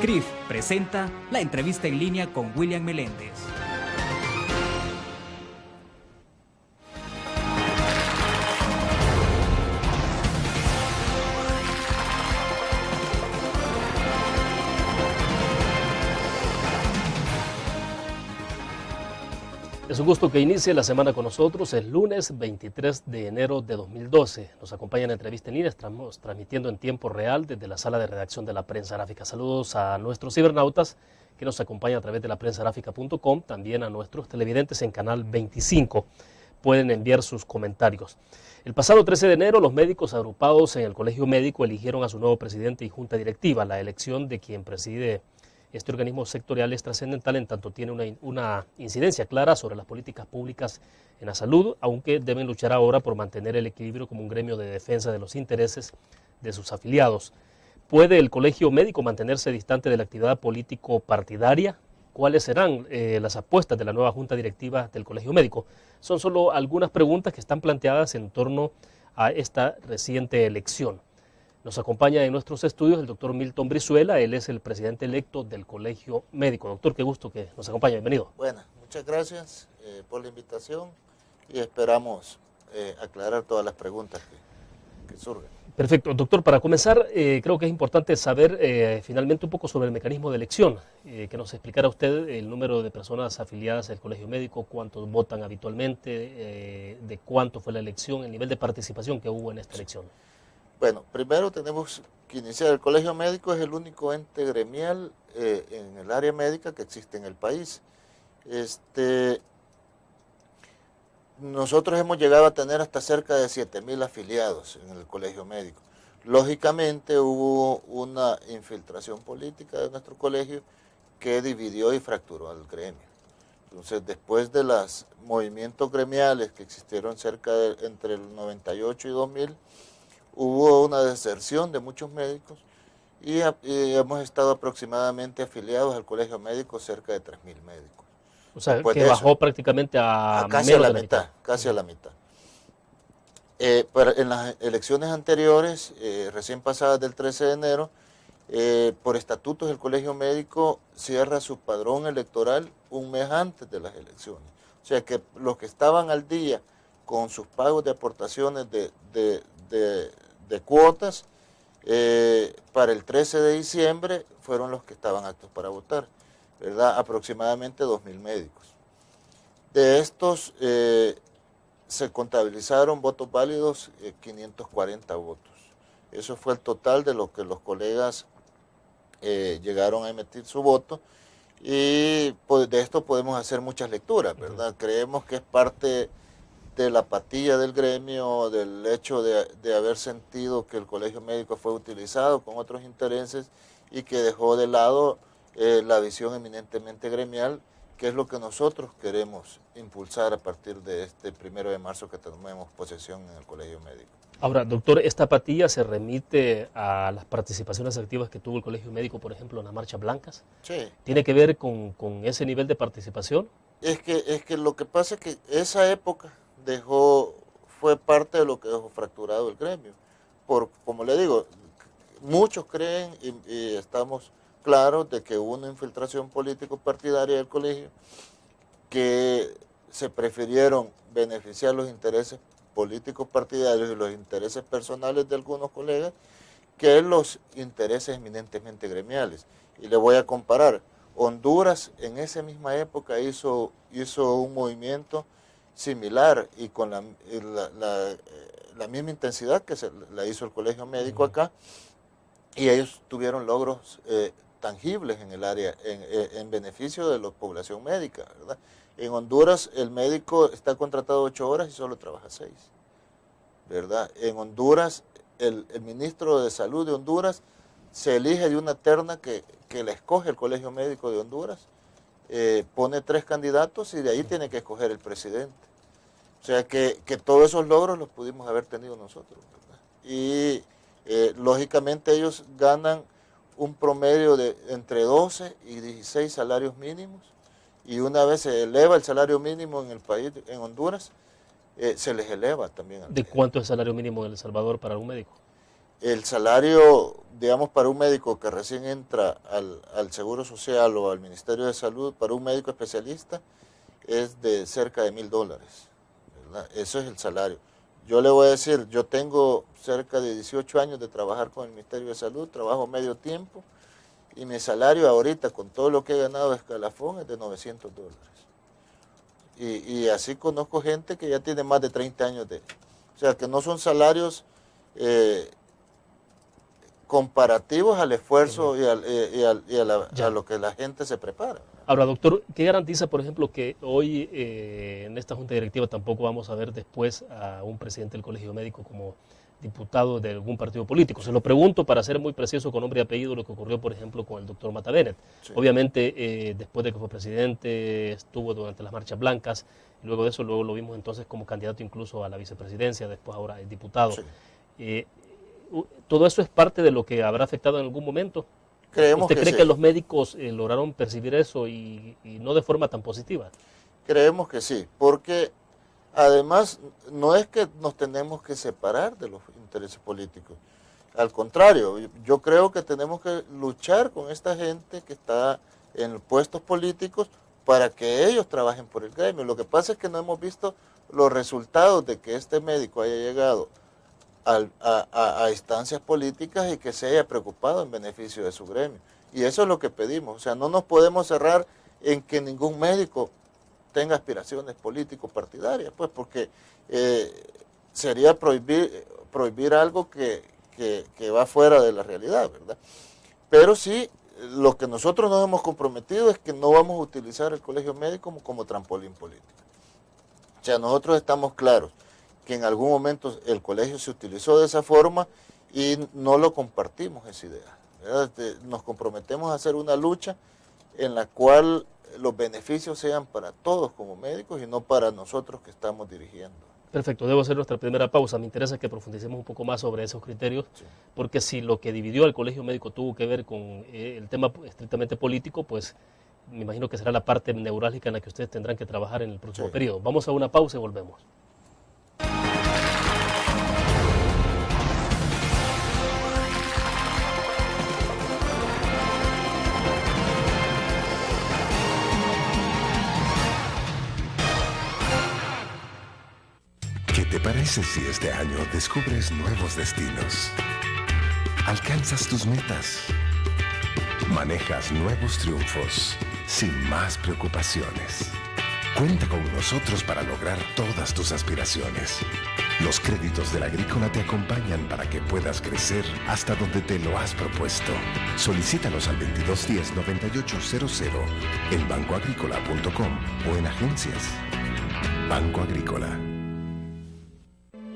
CRIF presenta la entrevista en línea con William Meléndez. Es un gusto que inicie la semana con nosotros. Es lunes 23 de enero de 2012. Nos acompaña en la entrevista en línea. Estamos transmitiendo en tiempo real desde la sala de redacción de la Prensa Gráfica. Saludos a nuestros cibernautas que nos acompañan a través de la prensagráfica.com, también a nuestros televidentes en Canal 25. Pueden enviar sus comentarios. El pasado 13 de enero, los médicos agrupados en el Colegio Médico eligieron a su nuevo presidente y junta directiva. La elección de quien preside este organismo sectorial es trascendental en tanto tiene una incidencia clara sobre las políticas públicas en la salud, aunque deben luchar ahora por mantener el equilibrio como un gremio de defensa de los intereses de sus afiliados. ¿Puede el Colegio Médico mantenerse distante de la actividad político-partidaria? ¿Cuáles serán las apuestas de la nueva Junta Directiva del Colegio Médico? Son solo algunas preguntas que están planteadas en torno a esta reciente elección. Nos acompaña en nuestros estudios el doctor Milton Brizuela. Él es el presidente electo del Colegio Médico. Doctor, qué gusto que nos acompañe. Bienvenido. Bueno, muchas gracias por la invitación y esperamos aclarar todas las preguntas que surgen. Perfecto. Doctor, para comenzar, creo que es importante saber finalmente un poco sobre el mecanismo de elección, que nos explicara usted el número de personas afiliadas al Colegio Médico, cuántos votan habitualmente, de cuánto fue la elección, el nivel de participación que hubo en esta elección. Bueno, primero tenemos que iniciar. El Colegio Médico es el único ente gremial en el área médica que existe en el país. Nosotros hemos llegado a tener hasta cerca de 7.000 afiliados en el Colegio Médico. Lógicamente hubo una infiltración política de nuestro colegio que dividió y fracturó al gremio. Entonces, después de los movimientos gremiales que existieron entre el 98 y 2000, hubo una deserción de muchos médicos y hemos estado aproximadamente afiliados al Colegio Médico cerca de 3.000 médicos. O sea, después que bajó prácticamente a casi a la mitad. Casi a la mitad. En las elecciones anteriores, recién pasadas del 13 de enero, por estatutos el Colegio Médico cierra su padrón electoral un mes antes de las elecciones. O sea que los que estaban al día con sus pagos de aportaciones de cuotas para el 13 de diciembre fueron los que estaban aptos para votar, ¿verdad? Aproximadamente 2.000 médicos. De estos se contabilizaron votos válidos 540 votos. Eso fue el total de lo que los colegas llegaron a emitir su voto y pues, de esto podemos hacer muchas lecturas, ¿verdad? Creemos que es parte de la apatía del gremio, del hecho de haber sentido que el Colegio Médico fue utilizado con otros intereses y que dejó de lado la visión eminentemente gremial, que es lo que nosotros queremos impulsar a partir de este 1 de marzo que tomemos posesión en el Colegio Médico. Ahora, doctor, ¿esta apatía se remite a las participaciones activas que tuvo el Colegio Médico, por ejemplo, en las marchas blancas? Sí. ¿Tiene que ver con ese nivel de participación? Es que lo que pasa es que esa época fue parte de lo que dejó fracturado el gremio. Como le digo, muchos creen y estamos claros de que hubo una infiltración político-partidaria del colegio, que se prefirieron beneficiar los intereses políticos partidarios y los intereses personales de algunos colegas que los intereses eminentemente gremiales. Y le voy a comparar. Honduras en esa misma época hizo un movimiento similar y con la misma intensidad que la hizo el Colegio Médico acá, y ellos tuvieron logros tangibles en el área, en beneficio de la población médica, ¿verdad? En Honduras el médico está contratado 8 horas y solo trabaja 6, ¿verdad? En Honduras el ministro de Salud de Honduras se elige de una terna que la escoge el Colegio Médico de Honduras, pone 3 candidatos y de ahí tiene que escoger el presidente. O sea que todos esos logros los pudimos haber tenido nosotros, ¿verdad? Y lógicamente ellos ganan un promedio de entre 12 y 16 salarios mínimos, y una vez se eleva el salario mínimo en el país, en Honduras, se les eleva también. ¿De cuánto es el salario mínimo en El Salvador para un médico? el salario, digamos, para un médico que recién entra al Seguro Social o al Ministerio de Salud, para un médico especialista, es de cerca de $1,000, ¿verdad? Eso es el salario. Yo le voy a decir, yo tengo cerca de 18 años de trabajar con el Ministerio de Salud, trabajo medio tiempo, y mi salario ahorita, con todo lo que he ganado de escalafón, es de $900. Y así conozco gente que ya tiene más de 30 años o sea, que no son salarios comparativos al esfuerzo y a lo que la gente se prepara. Ahora, doctor, ¿qué garantiza, por ejemplo, que hoy en esta junta directiva tampoco vamos a ver después a un presidente del Colegio Médico como diputado de algún partido político? Se lo pregunto para ser muy preciso con nombre y apellido lo que ocurrió, por ejemplo, con el doctor Mata Bennett. Sí. Obviamente, después de que fue presidente, estuvo durante las marchas blancas, y luego de eso luego lo vimos entonces como candidato incluso a la vicepresidencia, después ahora es diputado. Sí. ¿Todo eso es parte de lo que habrá afectado en algún momento? Creemos ¿Usted que cree sí. que los médicos lograron percibir eso y no de forma tan positiva? Creemos que sí, porque además no es que nos tenemos que separar de los intereses políticos. Al contrario, yo creo que tenemos que luchar con esta gente que está en puestos políticos para que ellos trabajen por el gremio. Lo que pasa es que no hemos visto los resultados de que este médico haya llegado a instancias políticas y que se haya preocupado en beneficio de su gremio. Y eso es lo que pedimos. O sea, no nos podemos cerrar en que ningún médico tenga aspiraciones político-partidarias, pues porque sería prohibir algo que va fuera de la realidad, ¿verdad? Pero sí, lo que nosotros nos hemos comprometido es que no vamos a utilizar el colegio médico como trampolín político. O sea, nosotros estamos claros que en algún momento el colegio se utilizó de esa forma y no lo compartimos esa idea, ¿verdad? Nos comprometemos a hacer una lucha en la cual los beneficios sean para todos como médicos y no para nosotros que estamos dirigiendo. Perfecto, debo hacer nuestra primera pausa. Me interesa que profundicemos un poco más sobre esos criterios, sí, porque si lo que dividió al colegio médico tuvo que ver con el tema estrictamente político, pues me imagino que será la parte neurálgica en la que ustedes tendrán que trabajar en el próximo periodo. Vamos a una pausa y volvemos. ¿Qué te parece si este año descubres nuevos destinos? Alcanzas tus metas. Manejas nuevos triunfos sin más preocupaciones. Cuenta con nosotros para lograr todas tus aspiraciones. Los créditos de la Agrícola te acompañan para que puedas crecer hasta donde te lo has propuesto. Solicítalos al 2210-9800 en bancoagricola.com o en agencias. Banco Agrícola.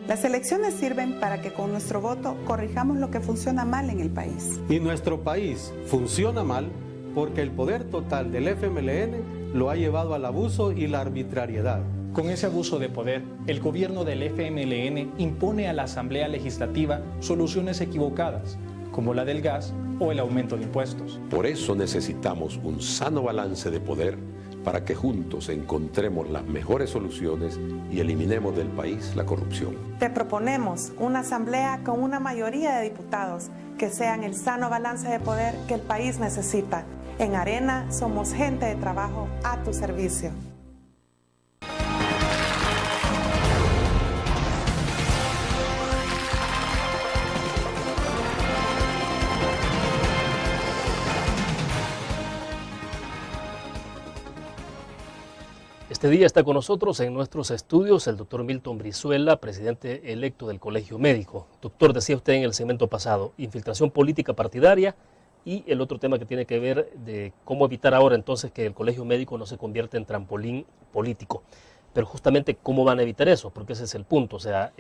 Las elecciones sirven para que con nuestro voto corrijamos lo que funciona mal en el país. Y nuestro país funciona mal porque el poder total del FMLN lo ha llevado al abuso y la arbitrariedad. Con ese abuso de poder, el gobierno del FMLN impone a la Asamblea Legislativa soluciones equivocadas, como la del gas o el aumento de impuestos. Por eso necesitamos un sano balance de poder para que juntos encontremos las mejores soluciones y eliminemos del país la corrupción. Te proponemos una asamblea con una mayoría de diputados que sean el sano balance de poder que el país necesita. En Arena somos gente de trabajo a tu servicio. Este día está con nosotros en nuestros estudios el doctor Milton Brizuela, presidente electo del Colegio Médico. Doctor, decía usted en el segmento pasado, infiltración política partidaria y el otro tema que tiene que ver de cómo evitar ahora entonces que el Colegio Médico no se convierta en trampolín político. Pero justamente, ¿cómo van a evitar eso? Porque ese es el punto. O sea,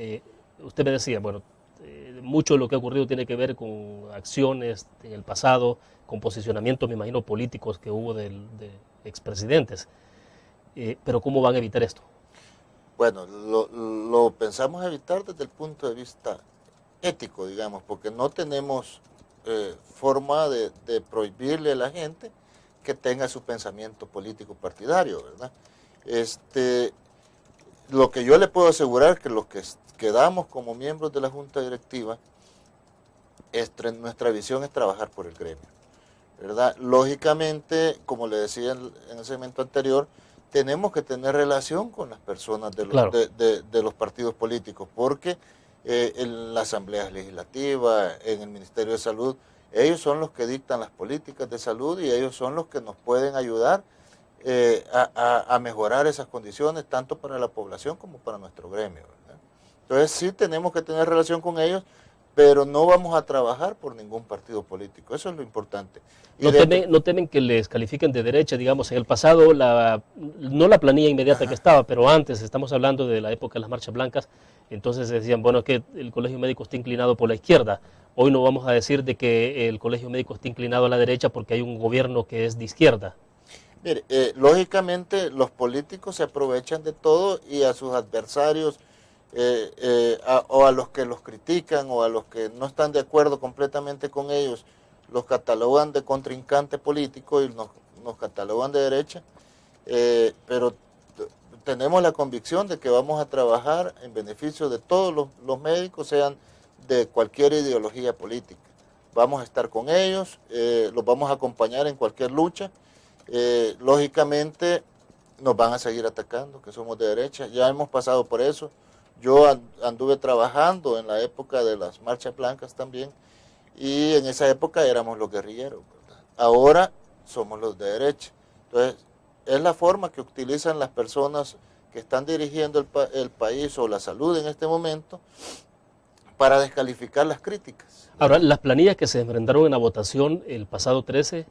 usted me decía, bueno, mucho de lo que ha ocurrido tiene que ver con acciones en el pasado, con posicionamientos, me imagino, políticos que hubo de expresidentes. Pero ¿cómo van a evitar esto? Bueno, lo pensamos evitar desde el punto de vista ético, digamos, porque no tenemos forma de prohibirle a la gente que tenga su pensamiento político partidario, ¿verdad? Lo que yo le puedo asegurar es que los que quedamos como miembros de la Junta Directiva nuestra visión es trabajar por el gremio, ¿verdad? Lógicamente, como le decía en el segmento anterior, tenemos que tener relación con las personas de los, Claro. de los partidos políticos, porque en la Asamblea Legislativa, en el Ministerio de Salud, ellos son los que dictan las políticas de salud y ellos son los que nos pueden ayudar a mejorar esas condiciones, tanto para la población como para nuestro gremio, ¿verdad? Entonces sí tenemos que tener relación con ellos, pero no vamos a trabajar por ningún partido político, eso es lo importante. Y ¿No temen que les califiquen de derecha? Digamos, en el pasado, no la planilla inmediata que estaba, pero antes, estamos hablando de la época de las marchas blancas, entonces decían, bueno, es que el colegio médico está inclinado por la izquierda. Hoy no vamos a decir de que el colegio médico está inclinado a la derecha porque hay un gobierno que es de izquierda. Mire, lógicamente los políticos se aprovechan de todo y a sus adversarios o a los que los critican o a los que no están de acuerdo completamente con ellos, los catalogan de contrincante político y nos catalogan de derecha, pero tenemos la convicción de que vamos a trabajar en beneficio de todos los médicos, sean de cualquier ideología política. Vamos a estar con ellos, los vamos a acompañar en cualquier lucha. Lógicamente nos van a seguir atacando, que somos de derecha, ya hemos pasado por eso. Yo anduve trabajando en la época de las marchas blancas también, y en esa época éramos los guerrilleros, ¿verdad? Ahora somos los de derecha. Entonces, es la forma que utilizan las personas que están dirigiendo el país o la salud en este momento para descalificar las críticas. Ahora, las planillas que se enfrentaron en la votación el pasado 13,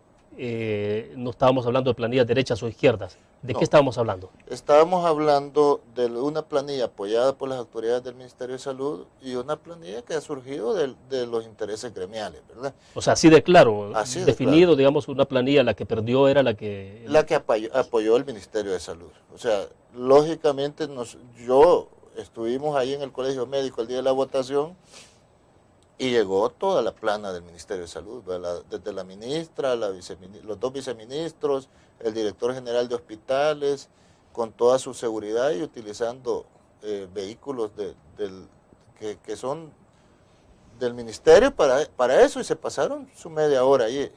no estábamos hablando de planillas derechas o izquierdas. ¿De No. qué estábamos hablando? Estábamos hablando de una planilla apoyada por las autoridades del Ministerio de Salud y una planilla que ha surgido de los intereses gremiales, ¿verdad? O sea, así de claro, Así de definido, claro. digamos, una planilla, la que perdió era la que... La que apoyó el Ministerio de Salud. O sea, lógicamente estuvimos ahí en el Colegio Médico el día de la votación y llegó toda la plana del Ministerio de Salud, ¿verdad? Desde la ministra, los dos viceministros, el director general de hospitales, con toda su seguridad y utilizando vehículos que son del ministerio para eso, y se pasaron su media hora ahí,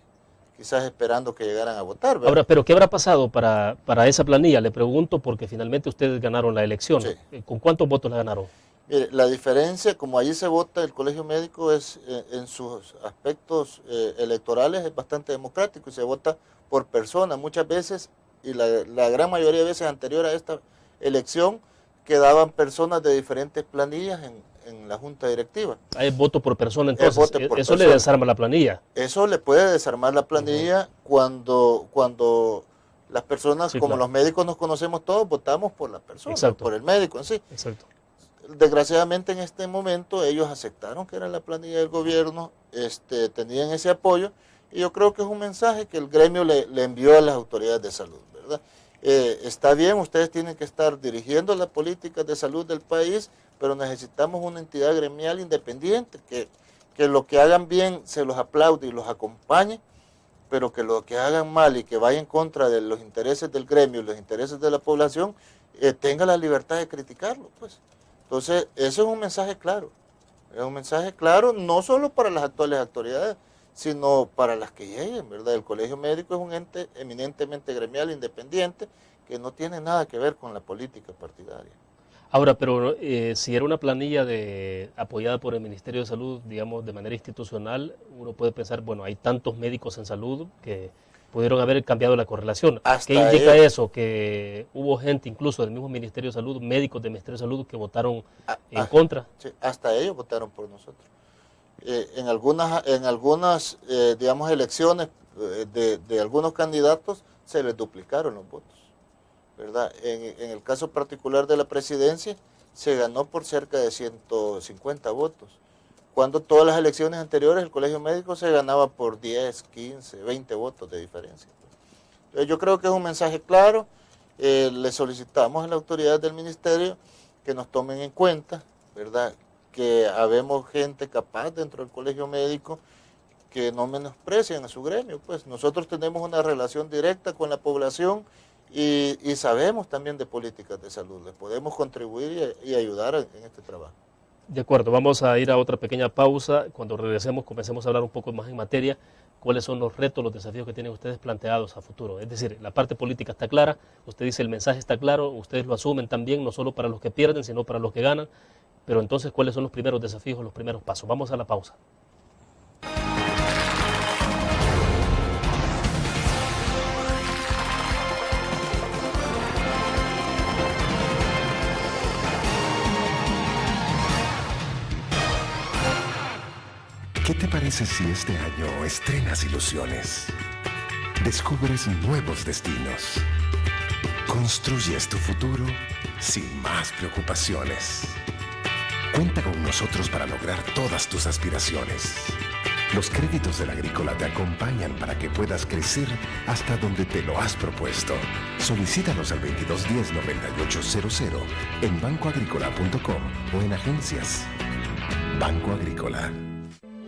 quizás esperando que llegaran a votar, ¿verdad? Ahora, ¿pero qué habrá pasado para esa planilla? Le pregunto porque finalmente ustedes ganaron la elección. Sí. ¿Con cuántos votos la ganaron? Mire, la diferencia, como allí se vota el colegio médico, es en sus aspectos electorales es bastante democrático y se vota por persona. Muchas veces, y la gran mayoría de veces anterior a esta elección, quedaban personas de diferentes planillas en la junta directiva. Hay voto por persona, entonces. voto por Eso le persona. desarma la planilla. Eso le puede desarmar la planilla cuando las personas, Sí, como claro. los médicos nos conocemos todos, votamos por la persona, Exacto. por el médico en sí. Exacto. Desgraciadamente en este momento ellos aceptaron que era la planilla del gobierno, tenían ese apoyo, y yo creo que es un mensaje que el gremio le envió a las autoridades de salud, ¿verdad? Está bien, ustedes tienen que estar dirigiendo las políticas de salud del país, pero necesitamos una entidad gremial independiente, que lo que hagan bien se los aplaude y los acompañe, pero que lo que hagan mal y que vaya en contra de los intereses del gremio y los intereses de la población, tenga la libertad de criticarlo, pues. Entonces, eso es un mensaje claro, no solo para las actuales autoridades, sino para las que lleguen, ¿verdad? El colegio médico es un ente eminentemente gremial, independiente, que no tiene nada que ver con la política partidaria. Ahora, pero si era una planilla apoyada por el Ministerio de Salud, digamos, de manera institucional, uno puede pensar, bueno, hay tantos médicos en salud que pudieron haber cambiado la correlación. Hasta ¿Qué indica ellos. eso? Que hubo gente incluso del mismo Ministerio de Salud, médicos del Ministerio de Salud, que votaron en contra. Sí, hasta ellos votaron por nosotros. En algunas digamos, elecciones de algunos candidatos se les duplicaron los votos, ¿verdad? En el caso particular de la presidencia se ganó por cerca de 150 votos, cuando todas las elecciones anteriores el colegio médico se ganaba por 10, 15, 20 votos de diferencia. Entonces, yo creo que es un mensaje claro. Le solicitamos a la autoridad del ministerio que nos tomen en cuenta, ¿verdad?, que habemos gente capaz dentro del colegio médico, que no menosprecian a su gremio. Pues nosotros tenemos una relación directa con la población y sabemos también de políticas de salud. Les podemos contribuir y ayudar en este trabajo. De acuerdo, vamos a ir a otra pequeña pausa. Cuando regresemos comencemos a hablar un poco más en materia. ¿Cuáles son los retos, los desafíos que tienen ustedes planteados a futuro? Es decir, la parte política está clara, usted dice el mensaje está claro, ustedes lo asumen también, no solo para los que pierden, sino para los que ganan. Pero entonces, ¿cuáles son los primeros desafíos, los primeros pasos? Vamos a la pausa. ¿Qué te parece si este año estrenas ilusiones? Descubres nuevos destinos. Construyes tu futuro sin más preocupaciones. Cuenta con nosotros para lograr todas tus aspiraciones. Los créditos del Agrícola te acompañan para que puedas crecer hasta donde te lo has propuesto. Solicítalos al 2210-9800 en bancoagrícola.com o en agencias. Banco Agrícola.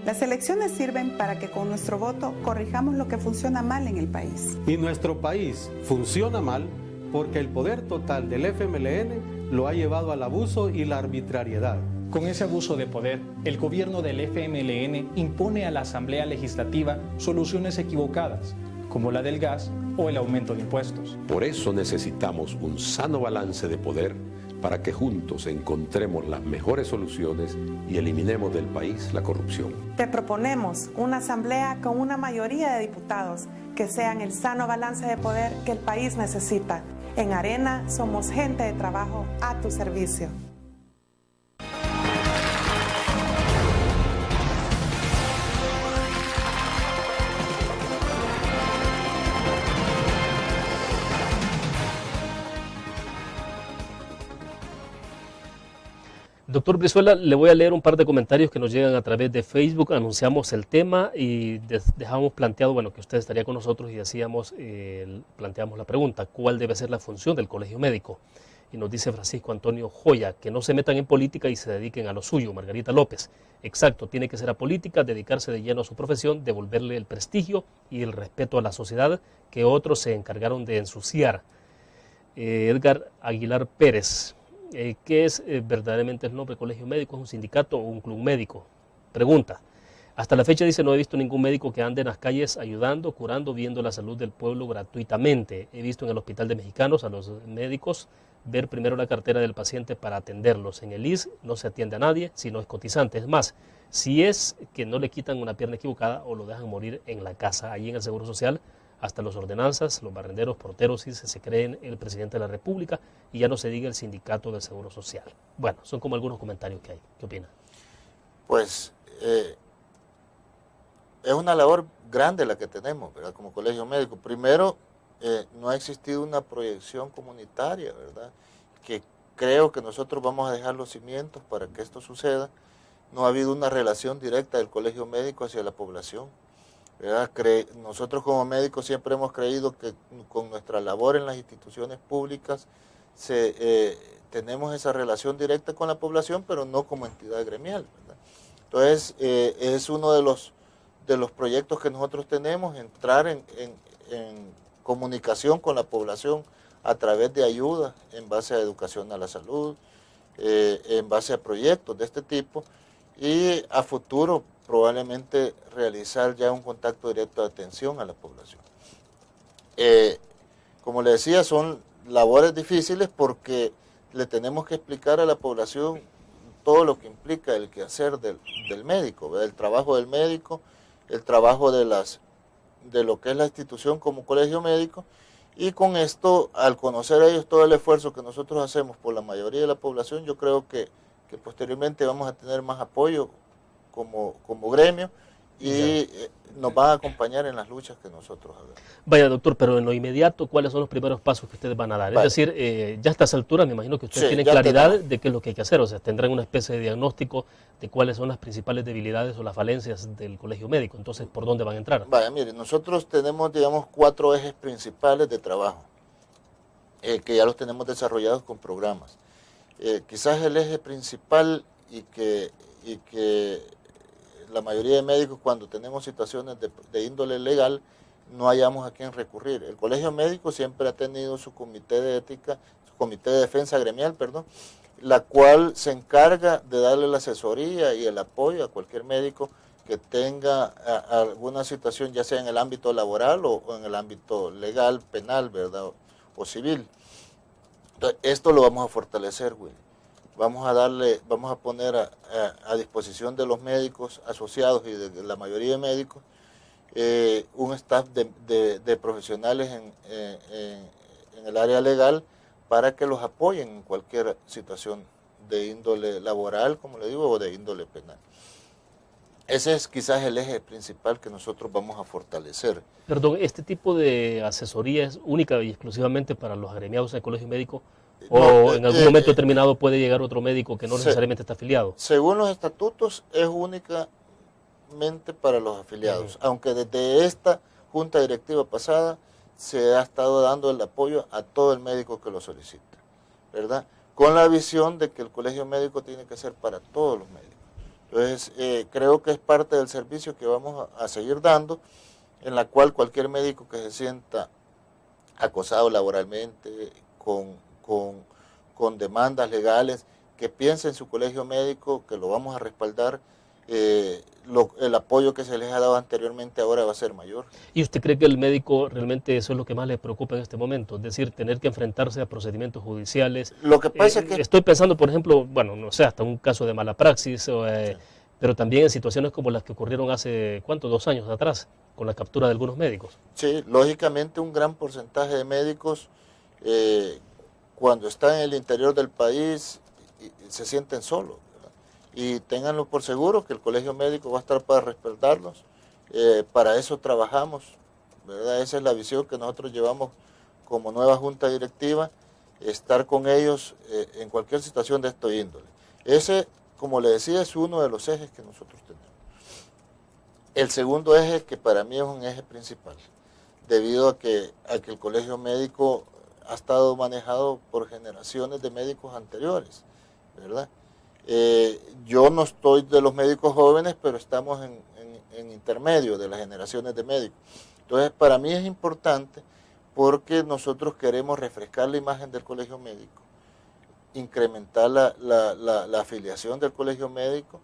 Las elecciones sirven para que con nuestro voto corrijamos lo que funciona mal en el país. Y nuestro país funciona mal porque el poder total del FMLN lo ha llevado al abuso y la arbitrariedad. Con ese abuso de poder, el gobierno del FMLN impone a la Asamblea Legislativa soluciones equivocadas, como la del gas o el aumento de impuestos. Por eso necesitamos un sano balance de poder para que juntos encontremos las mejores soluciones y eliminemos del país la corrupción. Te proponemos una asamblea con una mayoría de diputados que sean el sano balance de poder que el país necesita. En Arena somos gente de trabajo a tu servicio. Doctor Brizuela, le voy a leer un par de comentarios que nos llegan a través de Facebook. Anunciamos el tema y dejamos planteado, bueno, que usted estaría con nosotros y decíamos, planteamos la pregunta, ¿cuál debe ser la función del colegio médico? Y nos dice Francisco Antonio Joya, que no se metan en política y se dediquen a lo suyo. Margarita López, exacto, tiene que ser apolítica, dedicarse de lleno a su profesión, devolverle el prestigio y el respeto a la sociedad que otros se encargaron de ensuciar. Edgar Aguilar Pérez, ¿qué es verdaderamente el nombre colegio médico? ¿Es un sindicato o un club médico? Pregunta. Hasta la fecha dice no he visto ningún médico que ande en las calles ayudando, curando, viendo la salud del pueblo gratuitamente. He visto en el Hospital de Mexicanos a los médicos ver primero la cartera del paciente para atenderlos. En el IS no se atiende a nadie si no es cotizante. Es más, si es que no le quitan una pierna equivocada o lo dejan morir en la casa, allí en el Seguro Social, hasta los ordenanzas, los barrenderos, porteros, si se creen el presidente de la República y ya no se diga el sindicato del Seguro Social. Bueno, son como algunos comentarios que hay. ¿Qué opina? Pues es una labor grande la que tenemos, ¿verdad? Como colegio médico. Primero, no ha existido una proyección comunitaria, ¿verdad? Que creo que nosotros vamos a dejar los cimientos para que esto suceda. No ha habido una relación directa del colegio médico hacia la población, ¿verdad? Nosotros como médicos siempre hemos creído que con nuestra labor en las instituciones públicas tenemos esa relación directa con la población, pero no como entidad gremial, ¿verdad? Entonces, es uno de los proyectos que nosotros tenemos, entrar en comunicación con la población a través de ayuda en base a educación a la salud, en base a proyectos de este tipo, y a futuro probablemente realizar ya un contacto directo de atención a la población. Como le decía, son labores difíciles porque le tenemos que explicar a la población todo lo que implica el quehacer del médico, ¿verdad? El trabajo del médico, el trabajo de lo que es la institución como colegio médico, y con esto, al conocer a ellos todo el esfuerzo que nosotros hacemos por la mayoría de la población, yo creo que posteriormente vamos a tener más apoyo como gremio y nos van a acompañar en las luchas que nosotros hagamos. Vaya, doctor, pero en lo inmediato, ¿cuáles son los primeros pasos que ustedes van a dar? Vale. Es decir, ya a estas alturas me imagino que ustedes tienen claridad de qué es lo que hay que hacer, o sea, tendrán una especie de diagnóstico de cuáles son las principales debilidades o las falencias del colegio médico, entonces, ¿por dónde van a entrar? Vaya, mire, nosotros tenemos, digamos, 4 ejes principales de trabajo, que ya los tenemos desarrollados con programas. Quizás el eje principal y que la mayoría de médicos, cuando tenemos situaciones de índole legal, no hayamos a quién recurrir. El colegio médico siempre ha tenido su comité de ética, su comité de defensa gremial, perdón, la cual se encarga de darle la asesoría y el apoyo a cualquier médico que tenga alguna situación, ya sea en el ámbito laboral o en el ámbito legal, penal, ¿verdad? O civil. Entonces, esto lo vamos a fortalecer, Will. Vamos a poner a disposición de los médicos asociados y de la mayoría de médicos un staff de profesionales en el área legal para que los apoyen en cualquier situación de índole laboral, como le digo, o de índole penal. Ese es quizás el eje principal que nosotros vamos a fortalecer. Perdón, ¿este tipo de asesoría es única y exclusivamente para los agremiados del colegio médico? ¿O en algún momento determinado puede llegar otro médico que no necesariamente está afiliado? Según los estatutos, es únicamente para los afiliados, aunque desde esta junta directiva pasada se ha estado dando el apoyo a todo el médico que lo solicita, ¿verdad? Con la visión de que el colegio médico tiene que ser para todos los médicos. Entonces, creo que es parte del servicio que vamos a seguir dando, en la cual cualquier médico que se sienta acosado laboralmente, con demandas legales, que piense en su colegio médico, que lo vamos a respaldar, el apoyo que se les ha dado anteriormente ahora va a ser mayor. ¿Y usted cree que el médico realmente eso es lo que más le preocupa en este momento? Es decir, tener que enfrentarse a procedimientos judiciales. Lo que pasa es que... Estoy pensando, por ejemplo, bueno, no sé, hasta un caso de mala praxis, sí, pero también en situaciones como las que ocurrieron hace, ¿cuánto? 2 años atrás, con la captura de algunos médicos. Sí, lógicamente un gran porcentaje de médicos, cuando están en el interior del país, se sienten solos. Y ténganlo por seguro que el colegio médico va a estar para respaldarlos, para eso trabajamos, ¿verdad? Esa es la visión que nosotros llevamos como nueva junta directiva, estar con ellos en cualquier situación de esta índole. Ese, como le decía, es uno de los ejes que nosotros tenemos. El segundo eje, que para mí es un eje principal, debido a que el colegio médico ha estado manejado por generaciones de médicos anteriores, ¿verdad? Yo no estoy de los médicos jóvenes, pero estamos en intermedio de las generaciones de médicos. Entonces, para mí es importante porque nosotros queremos refrescar la imagen del colegio médico, incrementar la afiliación del colegio médico,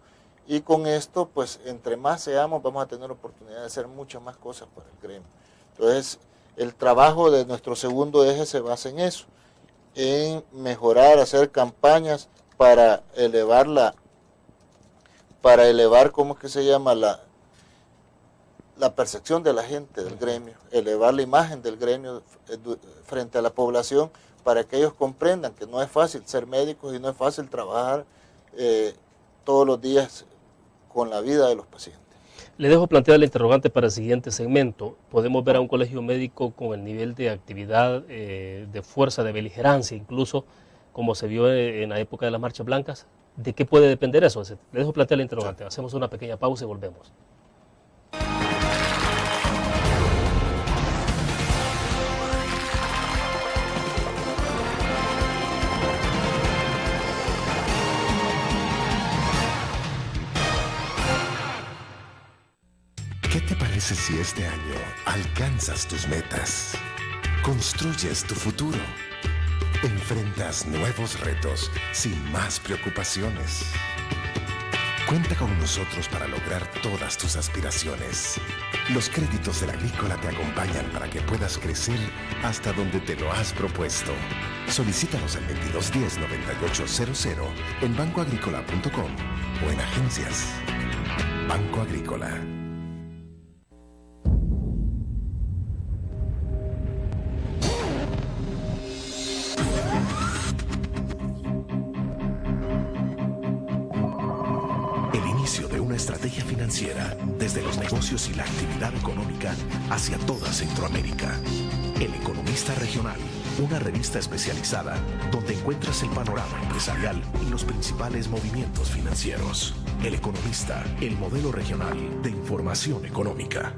y con esto, pues, entre más seamos, vamos a tener oportunidad de hacer muchas más cosas para el gremio. Entonces, el trabajo de nuestro segundo eje se basa en eso, en mejorar, hacer campañas para elevar ¿cómo es que se llama? La percepción de la gente del gremio, elevar la imagen del gremio frente a la población, para que ellos comprendan que no es fácil ser médicos y no es fácil trabajar todos los días con la vida de los pacientes. Le dejo planteada la interrogante para el siguiente segmento. ¿Podemos ver a un colegio médico con el nivel de actividad, de fuerza, de beligerancia, incluso como se vio en la época de las marchas blancas? ¿De qué puede depender eso? Le dejo plantear la interrogante. Hacemos una pequeña pausa y volvemos. ¿Qué te parece si este año alcanzas tus metas? Construyes tu futuro. Enfrentas nuevos retos sin más preocupaciones. Cuenta con nosotros para lograr todas tus aspiraciones. Los créditos de la Agrícola te acompañan para que puedas crecer hasta donde te lo has propuesto. Solicítalos al 2210-9800 en bancoagricola.com o en agencias. Banco Agrícola. Estrategia financiera desde los negocios y la actividad económica hacia toda Centroamérica. El Economista Regional, una revista especializada donde encuentras el panorama empresarial y los principales movimientos financieros. El Economista, el modelo regional de información económica.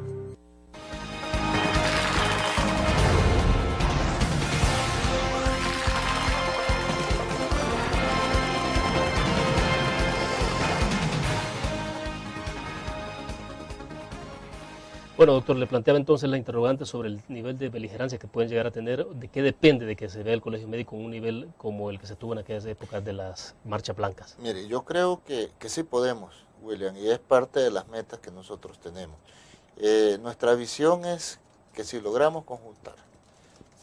Bueno, doctor, le planteaba entonces la interrogante sobre el nivel de beligerancia que pueden llegar a tener. ¿De qué depende de que se vea el colegio médico en un nivel como el que se tuvo en aquellas épocas de las marchas blancas? Mire, yo creo que sí podemos, William, y es parte de las metas que nosotros tenemos. Nuestra visión es que si logramos conjuntar,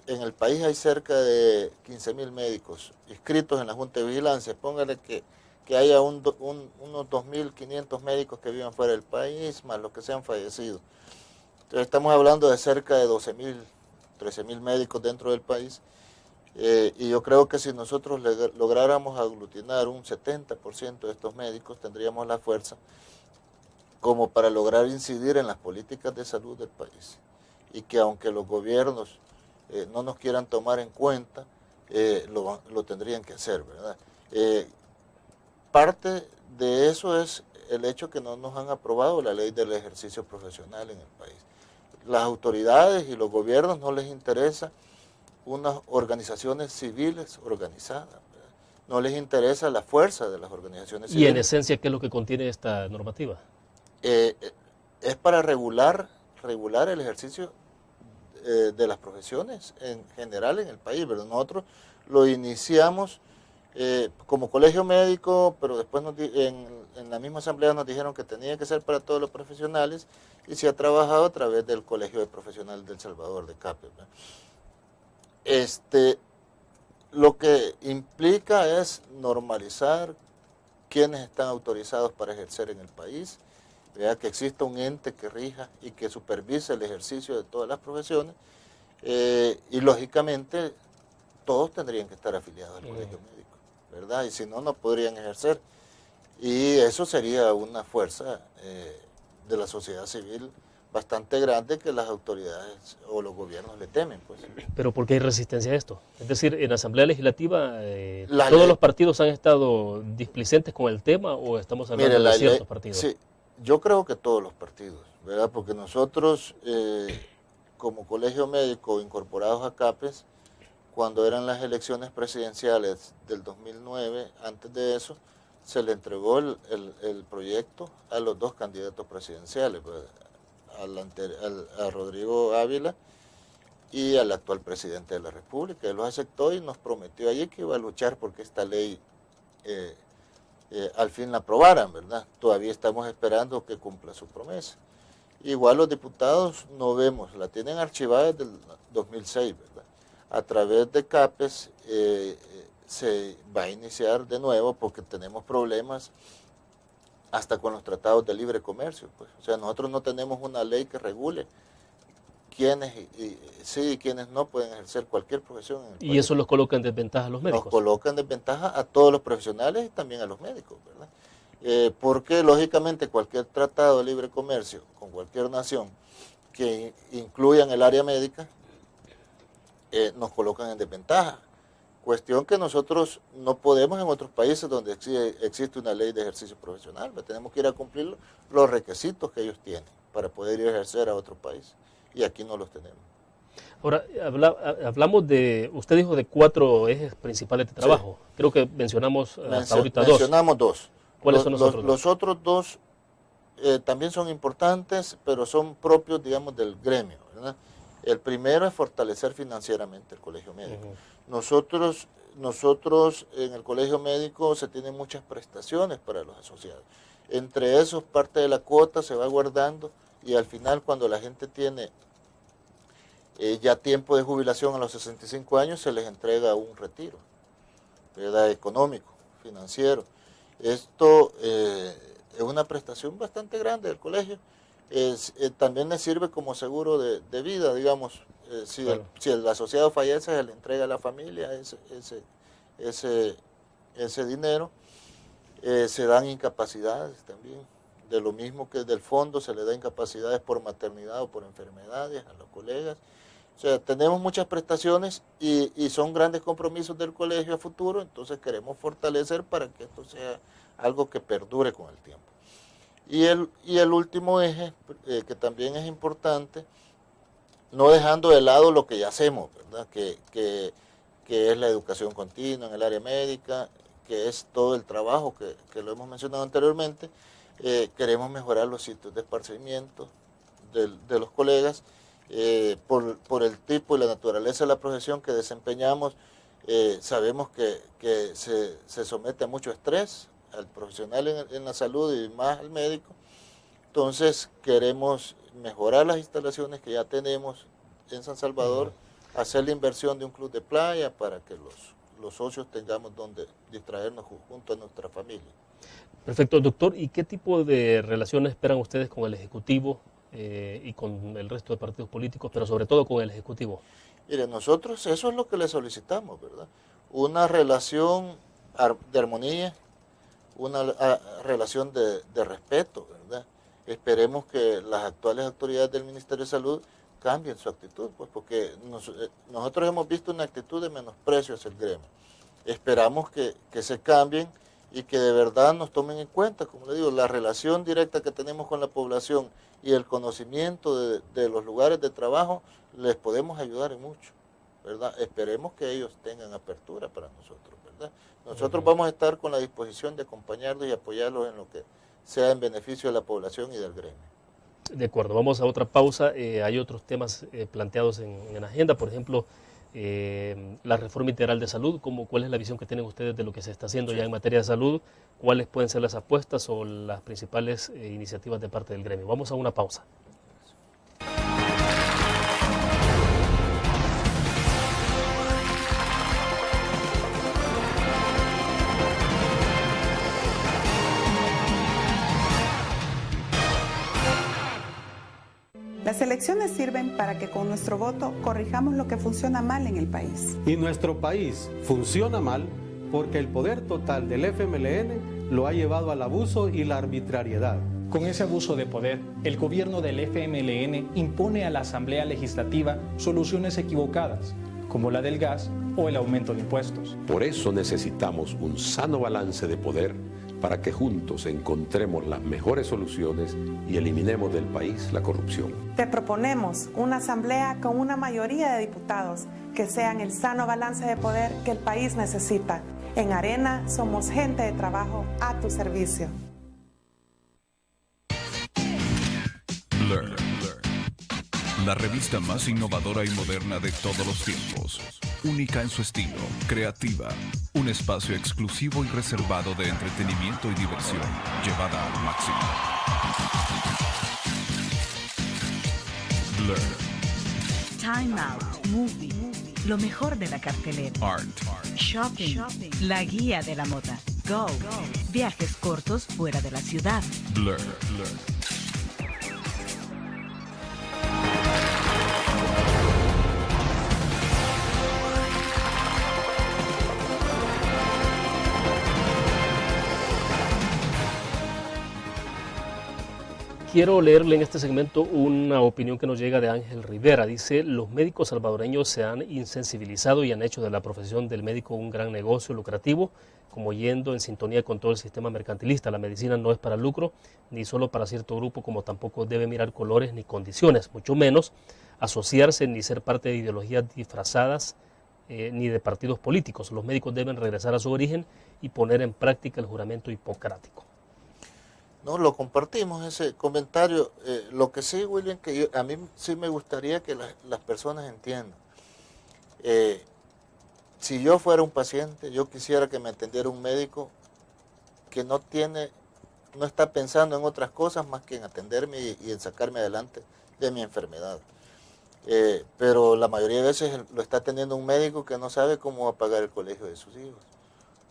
en el país hay cerca de 15.000 médicos inscritos en la Junta de Vigilancia, póngale que haya unos 2.500 médicos que vivan fuera del país, más los que se han fallecido. Entonces estamos hablando de cerca de 12.000, 13.000 médicos dentro del país, y yo creo que si nosotros lográramos aglutinar un 70% de estos médicos, tendríamos la fuerza como para lograr incidir en las políticas de salud del país, y que aunque los gobiernos no nos quieran tomar en cuenta, lo tendrían que hacer, ¿verdad? Parte de eso es el hecho que no nos han aprobado la ley del ejercicio profesional en el país. Las autoridades y los gobiernos no les interesa unas organizaciones civiles organizadas, ¿verdad? No les interesa la fuerza de las organizaciones civiles. Y en esencia, ¿qué es lo que contiene esta normativa? Es para regular el ejercicio de las profesiones en general en el país, ¿verdad? Nosotros lo iniciamos como colegio médico, pero después en la misma asamblea nos dijeron que tenía que ser para todos los profesionales, y se ha trabajado a través del Colegio de Profesionales del Salvador, de CAPES, ¿verdad? Lo que implica es normalizar quienes están autorizados para ejercer en el país, ¿verdad? Que exista un ente que rija y que supervise el ejercicio de todas las profesiones, y lógicamente todos tendrían que estar afiliados al colegio médico, ¿verdad? Y si no, no podrían ejercer. Y eso sería una fuerza de la sociedad civil bastante grande que las autoridades o los gobiernos le temen, pues. ¿Pero por qué hay resistencia a esto? Es decir, en la Asamblea Legislativa, La ¿todos ley- los partidos han estado displicentes con el tema o estamos hablando Mire, de ciertos partidos? Sí, yo creo que todos los partidos, ¿verdad? Porque nosotros, como colegio médico incorporados a CAPES, cuando eran las elecciones presidenciales del 2009, antes de eso, se le entregó el proyecto a los dos candidatos presidenciales, pues, a Rodrigo Ávila y al actual presidente de la República. Él lo aceptó y nos prometió allí que iba a luchar porque esta ley al fin la aprobaran, ¿verdad? Todavía estamos esperando que cumpla su promesa. Igual los diputados no vemos, la tienen archivada desde el 2006, ¿verdad? A través de CAPES se va a iniciar de nuevo porque tenemos problemas hasta con los tratados de libre comercio, pues. O sea, nosotros no tenemos una ley que regule quiénes sí y quiénes no pueden ejercer cualquier profesión en el país. Y eso los coloca en desventaja a los médicos. Nos coloca en desventaja a todos los profesionales y también a los médicos, ¿verdad? Porque lógicamente cualquier tratado de libre comercio con cualquier nación que incluyan el área médica nos colocan en desventaja. Cuestión que nosotros no podemos en otros países donde existe una ley de ejercicio profesional, ¿verdad? Tenemos que ir a cumplir los requisitos que ellos tienen para poder ir a ejercer a otro país, y aquí no los tenemos. Ahora, hablamos de, usted dijo de 4 ejes principales de trabajo. Sí. Creo que mencionamos hasta ahorita mencionamos dos. ¿Cuáles son los otros dos? Los otros dos también son importantes, pero son propios, digamos, del gremio, ¿verdad? El primero es fortalecer financieramente el colegio médico. Nosotros en el colegio médico se tienen muchas prestaciones para los asociados. Entre esos, parte de la cuota se va guardando, y al final, cuando la gente tiene ya tiempo de jubilación a los 65 años, se les entrega un retiro, ¿verdad? Económico, financiero. Esto es una prestación bastante grande del colegio. También le sirve como seguro de vida, digamos. Si el asociado fallece, se le entrega a la familia ese dinero. Se dan incapacidades también, de lo mismo que del fondo se le da incapacidades por maternidad o por enfermedades a los colegas. O sea, tenemos muchas prestaciones y son grandes compromisos del colegio a futuro, entonces queremos fortalecer para que esto sea algo que perdure con el tiempo. Y el último eje, que también es importante, no dejando de lado lo que ya hacemos, ¿verdad? Que es la educación continua en el área médica, que es todo el trabajo que lo hemos mencionado anteriormente. Queremos mejorar los sitios de esparcimiento de los colegas, por el tipo y la naturaleza de la profesión que desempeñamos, sabemos que se somete a mucho estrés al profesional en la salud y más al médico. Entonces queremos mejorar las instalaciones que ya tenemos en San Salvador, hacer la inversión de un club de playa para que los socios tengamos donde distraernos junto a nuestra familia. Perfecto, doctor. ¿Y qué tipo de relaciones esperan ustedes con el Ejecutivo y con el resto de partidos políticos, pero sobre todo con el Ejecutivo? Mire, nosotros eso es lo que le solicitamos, ¿verdad? Una relación de armonía, una relación de respeto, ¿verdad? Esperemos que las actuales autoridades del Ministerio de Salud cambien su actitud, pues porque nosotros hemos visto una actitud de menosprecio hacia el gremio. Esperamos que se cambien y que de verdad nos tomen en cuenta, como le digo, la relación directa que tenemos con la población y el conocimiento de los lugares de trabajo, les podemos ayudar en mucho, ¿verdad? Esperemos que ellos tengan apertura para nosotros, ¿verdad? Nosotros vamos a estar con la disposición de acompañarlos y apoyarlos en lo que sea en beneficio de la población y del gremio. De acuerdo, vamos a otra pausa. Hay otros temas planteados en agenda, por ejemplo, la reforma integral de salud. ¿Cuál es la visión que tienen ustedes de lo que se está haciendo ya en materia de salud? ¿Cuáles pueden ser las apuestas o las principales iniciativas de parte del gremio? Vamos a una pausa. Las elecciones sirven para que con nuestro voto corrijamos lo que funciona mal en el país. Y nuestro país funciona mal porque el poder total del FMLN lo ha llevado al abuso y la arbitrariedad. Con ese abuso de poder, el gobierno del FMLN impone a la Asamblea Legislativa soluciones equivocadas, como la del gas o el aumento de impuestos. Por eso necesitamos un sano balance de poder para que juntos encontremos las mejores soluciones y eliminemos del país la corrupción. Te proponemos una asamblea con una mayoría de diputados que sean el sano balance de poder que el país necesita. En Arena somos gente de trabajo a tu servicio. Blur, la revista más innovadora y moderna de todos los tiempos. Única en su estilo, creativa, un espacio exclusivo y reservado de entretenimiento y diversión, llevada al máximo. Blur. Time Out, Movie, lo mejor de la cartelera. Art. Shopping, la guía de la moda. Go, viajes cortos fuera de la ciudad. Blur. Quiero leerle en este segmento una opinión que nos llega de Ángel Rivera. Dice: los médicos salvadoreños se han insensibilizado y han hecho de la profesión del médico un gran negocio lucrativo, como yendo en sintonía con todo el sistema mercantilista. La medicina no es para lucro, ni solo para cierto grupo, como tampoco debe mirar colores ni condiciones, mucho menos asociarse ni ser parte de ideologías disfrazadas ni de partidos políticos. Los médicos deben regresar a su origen y poner en práctica el juramento hipocrático. No, lo compartimos ese comentario. Lo que sí, William, que a mí sí me gustaría que las personas entiendan. Si yo fuera un paciente, yo quisiera que me atendiera un médico que no está pensando en otras cosas más que en atenderme y en sacarme adelante de mi enfermedad. Pero la mayoría de veces lo está atendiendo un médico que no sabe cómo va a pagar el colegio de sus hijos,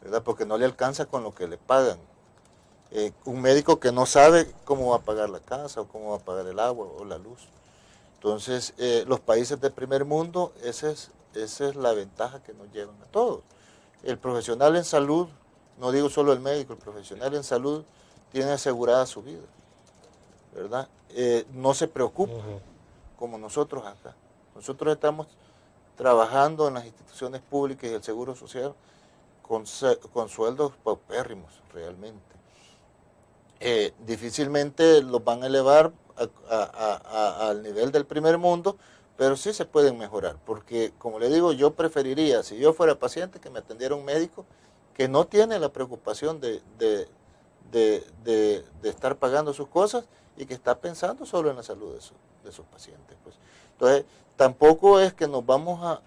¿verdad? Porque no le alcanza con lo que le pagan. Un médico que no sabe cómo va a pagar la casa o cómo va a pagar el agua o la luz. Entonces, los países del primer mundo, esa es la ventaja que nos llevan a todos. El profesional en salud, no digo solo el médico, el profesional en salud tiene asegurada su vida, ¿verdad? No se preocupa como nosotros acá. Nosotros estamos trabajando en las instituciones públicas y el Seguro Social con sueldos paupérrimos realmente. Difícilmente los van a elevar al nivel del primer mundo, pero sí se pueden mejorar, porque como le digo, yo preferiría, si yo fuera paciente, que me atendiera un médico que no tiene la preocupación de estar pagando sus cosas y que está pensando solo en la salud de sus pacientes. Pues. Entonces, tampoco es que nos vamos a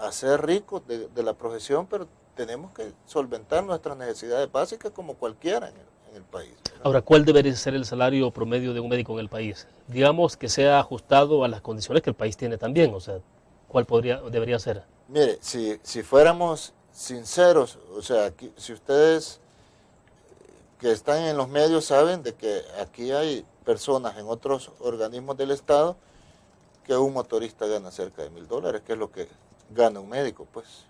hacer ricos de la profesión, pero tenemos que solventar nuestras necesidades básicas como cualquiera en el país, ¿verdad? Ahora, ¿cuál debería ser el salario promedio de un médico en el país? Digamos que sea ajustado a las condiciones que el país tiene también, o sea, ¿cuál debería ser? Mire, si fuéramos sinceros, o sea, si ustedes que están en los medios saben de que aquí hay personas en otros organismos del Estado que un motorista gana cerca de $1,000, que es lo que gana un médico, pues.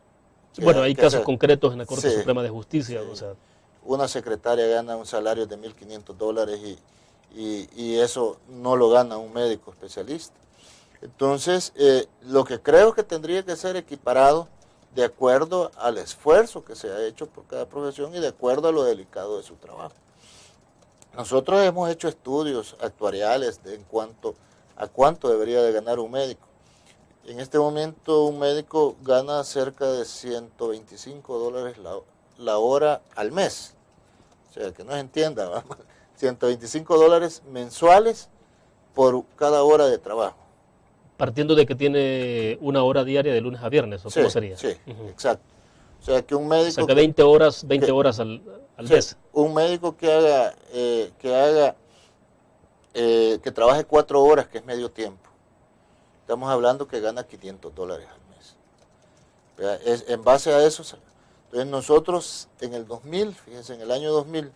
Bueno, hay casos concretos en la Corte Suprema de Justicia, sí. O sea. Una secretaria gana un salario de $1,500 y eso no lo gana un médico especialista. Entonces, lo que creo que tendría que ser equiparado de acuerdo al esfuerzo que se ha hecho por cada profesión y de acuerdo a lo delicado de su trabajo. Nosotros hemos hecho estudios actuariales en cuanto a cuánto debería de ganar un médico. En este momento un médico gana cerca de $125 la hora al mes. O sea, que no se entienda, ¿va? $125 mensuales por cada hora de trabajo. Partiendo de que tiene una hora diaria de lunes a viernes, ¿o cómo sería? Sí, exacto. O sea, que un médico... O sea, que 20 horas al mes. Un médico que trabaje 4 horas, que es medio tiempo. Estamos hablando que gana $500 al mes. En base a eso, entonces nosotros en el 2000, fíjense, en el año 2000,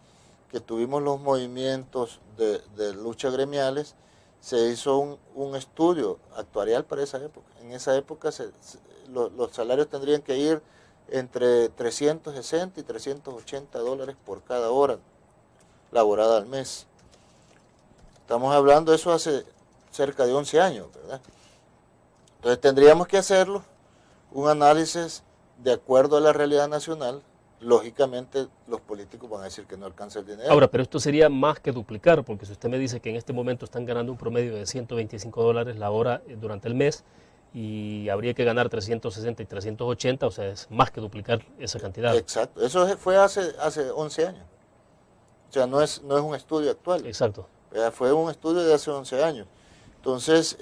que tuvimos los movimientos de lucha gremiales, se hizo un estudio actuarial para esa época. En esa época los salarios tendrían que ir entre $360 y $380 por cada hora laborada al mes. Estamos hablando de eso hace cerca de 11 años, ¿verdad? Entonces tendríamos que hacerlo, un análisis de acuerdo a la realidad nacional. Lógicamente los políticos van a decir que no alcanza el dinero. Ahora, pero esto sería más que duplicar, porque si usted me dice que en este momento están ganando un promedio de $125 la hora durante el mes y habría que ganar 360 y 380, o sea, es más que duplicar esa cantidad. Exacto, eso fue hace 11 años. O sea, no es un estudio actual. Exacto. Fue un estudio de hace 11 años. Entonces,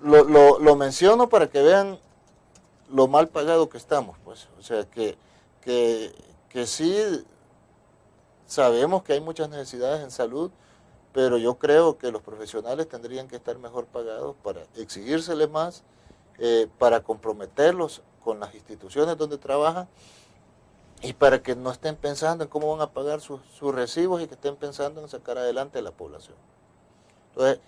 lo menciono para que vean lo mal pagado que estamos, pues. O sea, que sí sabemos que hay muchas necesidades en salud, pero yo creo que los profesionales tendrían que estar mejor pagados para exigírseles más, para comprometerlos con las instituciones donde trabajan y para que no estén pensando en cómo van a pagar sus recibos y que estén pensando en sacar adelante a la población. Entonces,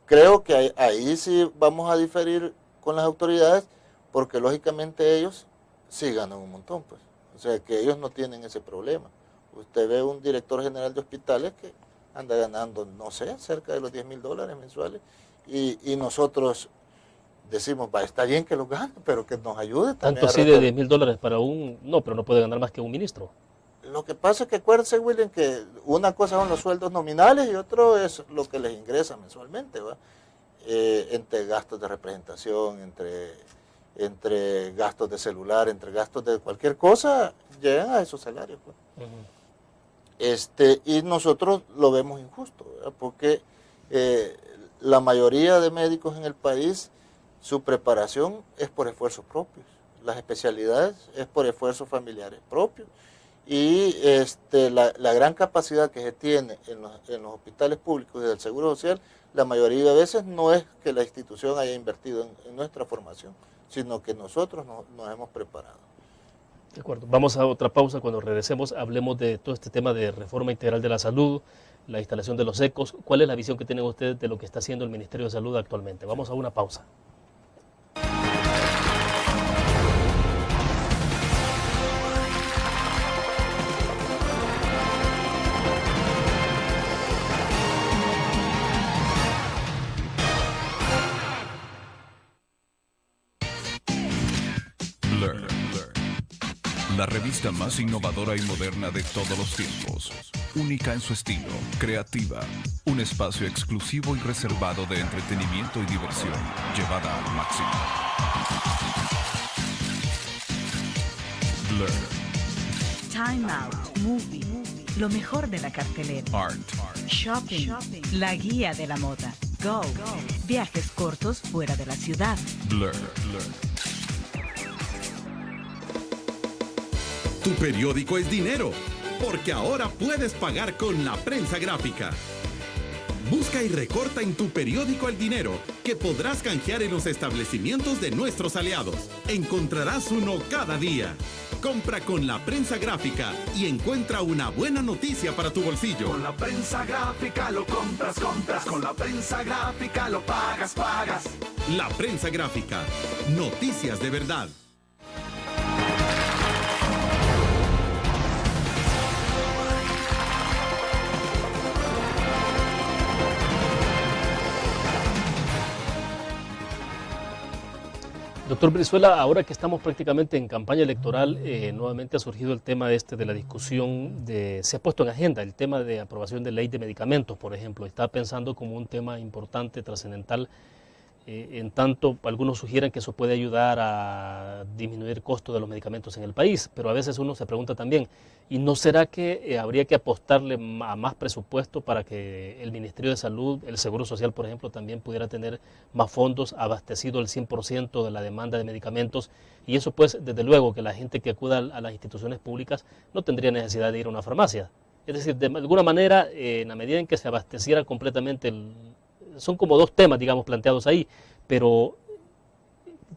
creo que ahí sí vamos a diferir con las autoridades, porque lógicamente ellos sí ganan un montón, pues. O sea, que ellos no tienen ese problema. Usted ve un director general de hospitales que anda ganando, no sé, cerca de los $10,000 mensuales, y nosotros decimos, está bien que lo gane, pero que nos ayude también. Tanto así de $10,000 para no, pero no puede ganar más que un ministro. Lo que pasa es que acuérdense, William, que una cosa son los sueldos nominales y otro es lo que les ingresa mensualmente, ¿va? Entre gastos de representación, entre gastos de celular, entre gastos de cualquier cosa, llegan a esos salarios, pues. Y nosotros lo vemos injusto, ¿verdad? Porque la mayoría de médicos en el país, su preparación es por esfuerzos propios, las especialidades es por esfuerzos familiares propios, y la gran capacidad que se tiene en los hospitales públicos y del Seguro Social, la mayoría de veces no es que la institución haya invertido en nuestra formación, sino que nosotros nos hemos preparado. De acuerdo. Vamos a otra pausa. Cuando regresemos hablemos de todo este tema de reforma integral de la salud, la instalación de los ECOs. ¿Cuál es la visión que tienen ustedes de lo que está haciendo el Ministerio de Salud actualmente? Vamos a una pausa. La revista más innovadora y moderna de todos los tiempos. Única en su estilo, creativa. Un espacio exclusivo y reservado de entretenimiento y diversión, llevada al máximo. Blur. Time Out Movie. Lo mejor de la cartelera. Art. Shopping. La guía de la moda. Go. Viajes cortos fuera de la ciudad. Blur. Tu periódico es dinero, porque ahora puedes pagar con la prensa gráfica. Busca y recorta en tu periódico el dinero, que podrás canjear en los establecimientos de nuestros aliados. Encontrarás uno cada día. Compra con la prensa gráfica y encuentra una buena noticia para tu bolsillo. Con la prensa gráfica lo compras. Con la prensa gráfica lo pagas. La prensa gráfica. Noticias de verdad. Doctor Brizuela, ahora que estamos prácticamente en campaña electoral, nuevamente ha surgido el tema de la discusión, se ha puesto en agenda el tema de aprobación de ley de medicamentos, por ejemplo. Está pensando como un tema importante, trascendental, en tanto algunos sugieren que eso puede ayudar a disminuir el costo de los medicamentos en el país, pero a veces uno se pregunta también, ¿y no será que habría que apostarle a más presupuesto para que el Ministerio de Salud, el Seguro Social, por ejemplo, también pudiera tener más fondos, abastecido el 100% de la demanda de medicamentos? Y eso pues, desde luego, que la gente que acuda a las instituciones públicas no tendría necesidad de ir a una farmacia. Es decir, de alguna manera, en la medida en que se abasteciera completamente son como dos temas, digamos, planteados ahí, pero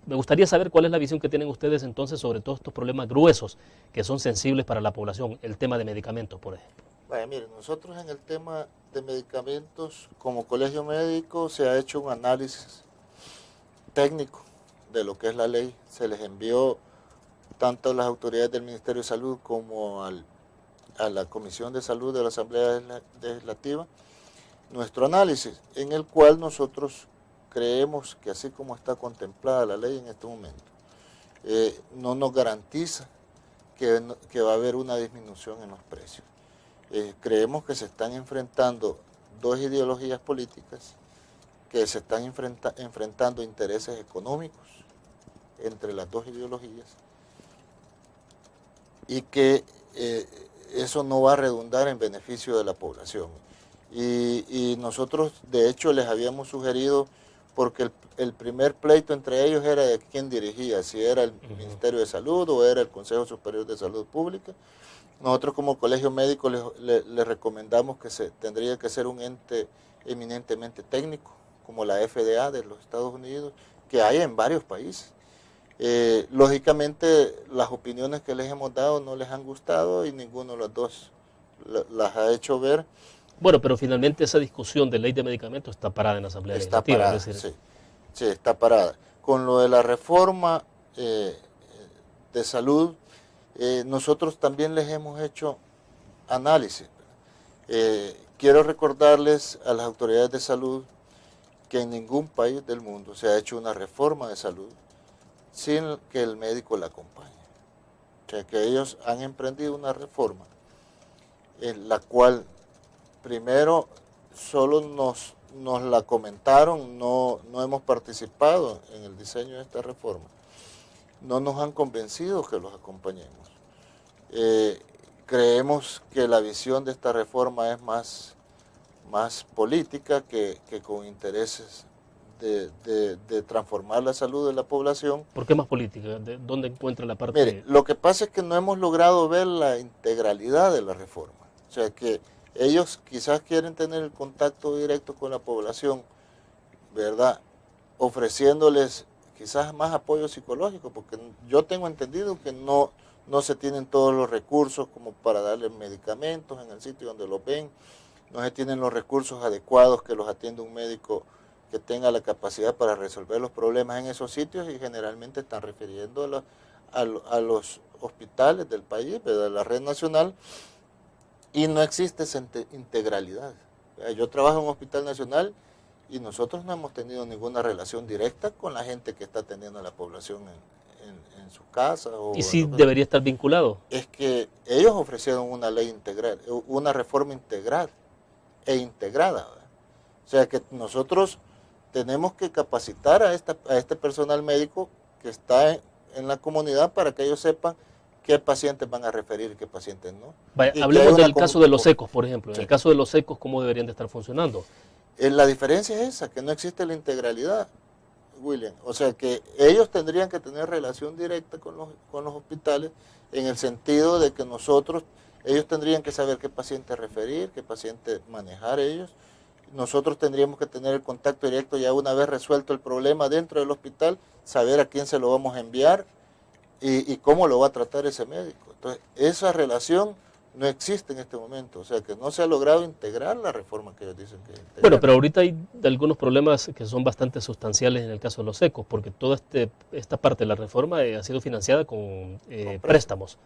me gustaría saber cuál es la visión que tienen ustedes entonces sobre todos estos problemas gruesos que son sensibles para la población, el tema de medicamentos, por ejemplo. Bueno, miren, nosotros en el tema de medicamentos, como colegio médico, se ha hecho un análisis técnico de lo que es la ley. Se les envió tanto a las autoridades del Ministerio de Salud como a la Comisión de Salud de la Asamblea Legislativa nuestro análisis, en el cual nosotros creemos que así como está contemplada la ley en este momento, no nos garantiza que va a haber una disminución en los precios. Creemos que se están enfrentando dos ideologías políticas, que se están enfrentando intereses económicos entre las dos ideologías, y que eso no va a redundar en beneficio de la población. Y nosotros, de hecho, les habíamos sugerido, porque el primer pleito entre ellos era de quién dirigía, si era el Ministerio de Salud o era el Consejo Superior de Salud Pública. Nosotros como colegio médico les recomendamos que tendría que ser un ente eminentemente técnico, como la FDA de los Estados Unidos, que hay en varios países. Lógicamente, las opiniones que les hemos dado no les han gustado y ninguno de los dos las ha hecho ver. Bueno, pero finalmente esa discusión de ley de medicamentos está parada en la Asamblea Legislativa. Está parada, sí, está parada. Con lo de la reforma de salud, nosotros también les hemos hecho análisis. Quiero recordarles a las autoridades de salud que en ningún país del mundo se ha hecho una reforma de salud sin que el médico la acompañe. O sea, que ellos han emprendido una reforma en la cual primero solo nos la comentaron, no hemos participado en el diseño de esta reforma. No nos han convencido que los acompañemos. Creemos que la visión de esta reforma es más política que con intereses de transformar la salud de la población. ¿Por qué más política? ¿Dónde encuentra la parte? Mire, lo que pasa es que no hemos logrado ver la integralidad de la reforma. O sea que ellos quizás quieren tener el contacto directo con la población, ¿verdad? Ofreciéndoles quizás más apoyo psicológico, porque yo tengo entendido que no se tienen todos los recursos como para darles medicamentos en el sitio donde los ven, no se tienen los recursos adecuados que los atiende un médico que tenga la capacidad para resolver los problemas en esos sitios, y generalmente están refiriendo a los hospitales del país, ¿verdad? La red nacional, y no existe esa integralidad. Yo trabajo en un hospital nacional y nosotros no hemos tenido ninguna relación directa con la gente que está atendiendo a la población en su casa. ¿Y sí debería estar vinculado? Es que ellos ofrecieron una ley integral, una reforma integral e integrada, ¿verdad? O sea que nosotros tenemos que capacitar a este personal médico que está en la comunidad para que ellos sepan qué pacientes van a referir y qué pacientes no. Vaya, hablemos del caso de los ecos, por ejemplo. En el caso de los ecos, ¿cómo deberían de estar funcionando? La diferencia es esa, que no existe la integralidad, William. O sea que ellos tendrían que tener relación directa con los hospitales, en el sentido de que ellos tendrían que saber qué paciente referir, qué paciente manejar ellos. Nosotros tendríamos que tener el contacto directo ya una vez resuelto el problema dentro del hospital, saber a quién se lo vamos a enviar y cómo lo va a tratar ese médico. Entonces, esa relación no existe en este momento, o sea que no se ha logrado integrar la reforma que ellos dicen que integrar. Bueno, pero ahorita hay algunos problemas que son bastante sustanciales en el caso de los ecos, porque toda esta parte de la reforma ha sido financiada con préstamos.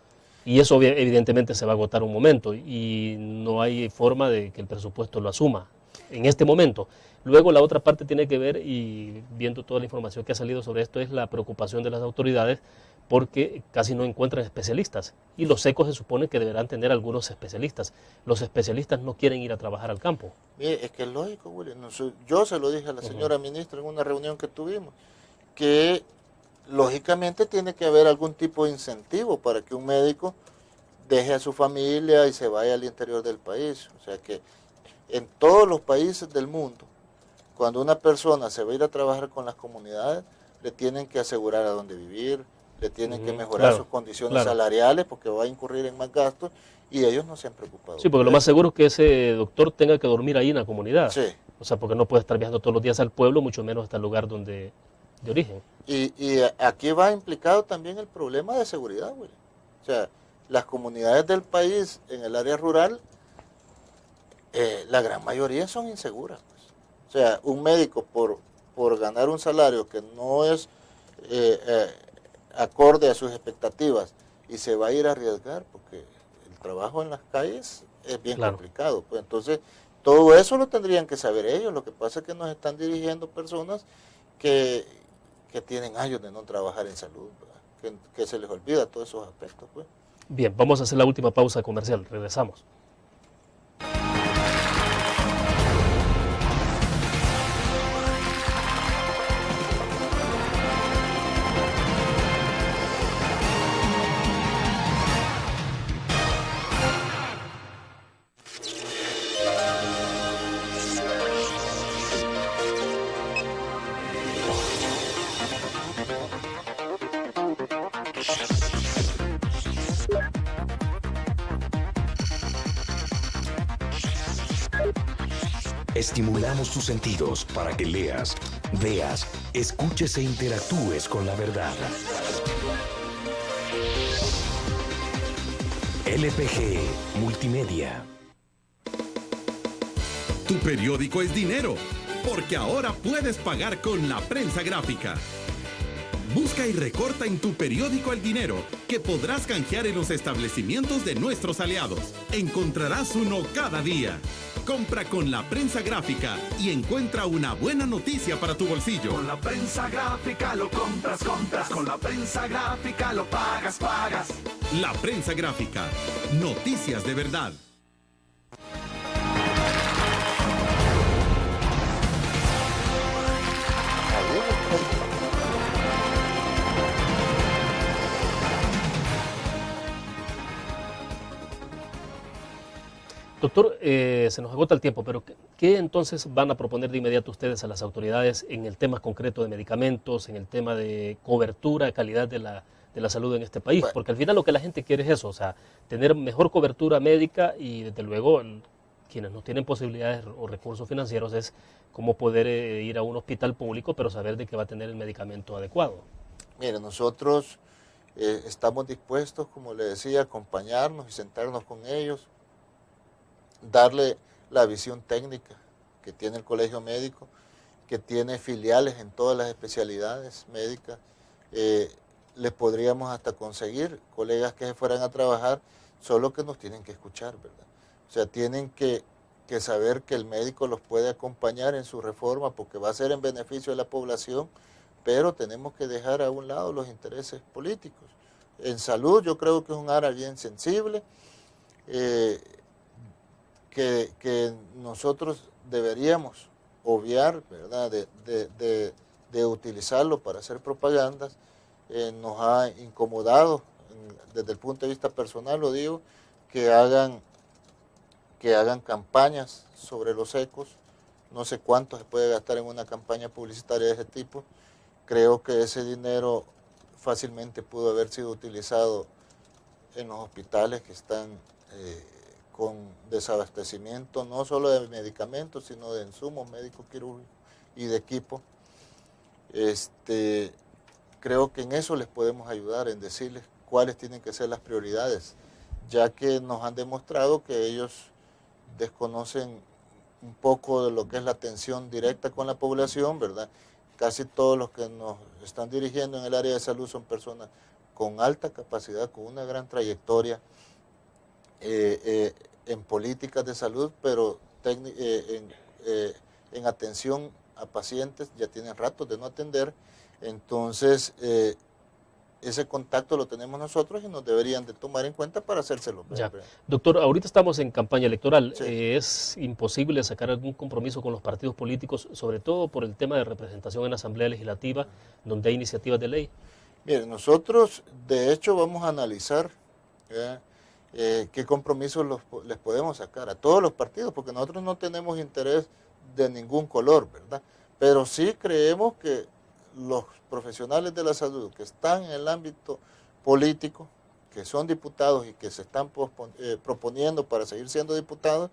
Y eso evidentemente se va a agotar un momento y no hay forma de que el presupuesto lo asuma en este momento. Luego la otra parte tiene que ver, y viendo toda la información que ha salido sobre esto, es la preocupación de las autoridades porque casi no encuentran especialistas. Y los ecos se supone que deberán tener algunos especialistas. Los especialistas no quieren ir a trabajar al campo. Mire, es que es lógico, William. Yo se lo dije a la señora ministra en una reunión que tuvimos, que lógicamente tiene que haber algún tipo de incentivo para que un médico deje a su familia y se vaya al interior del país. O sea que en todos los países del mundo, cuando una persona se va a ir a trabajar con las comunidades, le tienen que asegurar a dónde vivir, le tienen que mejorar sus condiciones salariales porque va a incurrir en más gastos y ellos no se han preocupado. Sí, porque lo más seguro es que ese doctor tenga que dormir ahí en la comunidad. Sí. O sea, porque no puede estar viajando todos los días al pueblo, mucho menos hasta el lugar de origen. Y aquí va implicado también el problema de seguridad, William. O sea, las comunidades del país en el área rural, la gran mayoría son inseguras. Pues. O sea, un médico por ganar un salario que no es acorde a sus expectativas y se va a ir a arriesgar porque el trabajo en las calles es bien complicado. Pues entonces, todo eso lo tendrían que saber ellos. Lo que pasa es que nos están dirigiendo personas que tienen años de no trabajar en salud, que se les olvida todos esos aspectos. Pues. Bien, vamos a hacer la última pausa comercial. Regresamos. Estimulamos tus sentidos para que leas, veas, escuches e interactúes con la verdad. LPG Multimedia. Tu periódico es dinero, porque ahora puedes pagar con la prensa gráfica. Busca y recorta en tu periódico El Dinero, que podrás canjear en los establecimientos de nuestros aliados. Encontrarás uno cada día. Compra con la prensa gráfica y encuentra una buena noticia para tu bolsillo. Con la prensa gráfica lo compras. Con la prensa gráfica lo pagas. La prensa gráfica. Noticias de verdad. Doctor, se nos agota el tiempo, pero ¿qué entonces van a proponer de inmediato ustedes a las autoridades en el tema concreto de medicamentos, en el tema de cobertura, calidad de la salud en este país? Bueno. Porque al final lo que la gente quiere es eso, o sea, tener mejor cobertura médica y desde luego quienes no tienen posibilidades o recursos financieros es cómo poder ir a un hospital público pero saber de que va a tener el medicamento adecuado. Mire, nosotros estamos dispuestos, como le decía, a acompañarnos y sentarnos con ellos, darle la visión técnica que tiene el colegio médico, que tiene filiales en todas las especialidades médicas. Les podríamos hasta conseguir colegas que se fueran a trabajar, solo que nos tienen que escuchar, ¿verdad? O sea, tienen que saber que el médico los puede acompañar en su reforma porque va a ser en beneficio de la población, pero tenemos que dejar a un lado los intereses políticos. En salud yo creo que es un área bien sensible, que nosotros deberíamos obviar, ¿verdad?, de utilizarlo para hacer propagandas. Nos ha incomodado desde el punto de vista personal lo digo, que hagan campañas sobre los ecos. No sé cuánto se puede gastar en una campaña publicitaria de ese tipo. Creo que ese dinero fácilmente pudo haber sido utilizado en los hospitales que están con desabastecimiento, no solo de medicamentos, sino de insumos médicos quirúrgicos y de equipo. Creo que en eso les podemos ayudar, en decirles cuáles tienen que ser las prioridades, ya que nos han demostrado que ellos desconocen un poco de lo que es la atención directa con la población, ¿verdad? Casi todos los que nos están dirigiendo en el área de salud son personas con alta capacidad, con una gran trayectoria en políticas de salud, pero en atención a pacientes ya tienen ratos de no atender. Entonces ese contacto lo tenemos nosotros y nos deberían de tomar en cuenta para hacérselo. Ya. Doctor, ahorita estamos en campaña electoral. Sí. ¿Es imposible sacar algún compromiso con los partidos políticos, sobre todo por el tema de representación en la Asamblea Legislativa, donde hay iniciativas de ley? Mire, nosotros de hecho vamos a analizar qué compromisos les podemos sacar a todos los partidos, porque nosotros no tenemos interés de ningún color, ¿verdad? Pero sí creemos que los profesionales de la salud que están en el ámbito político, que son diputados y que se están proponiendo para seguir siendo diputados,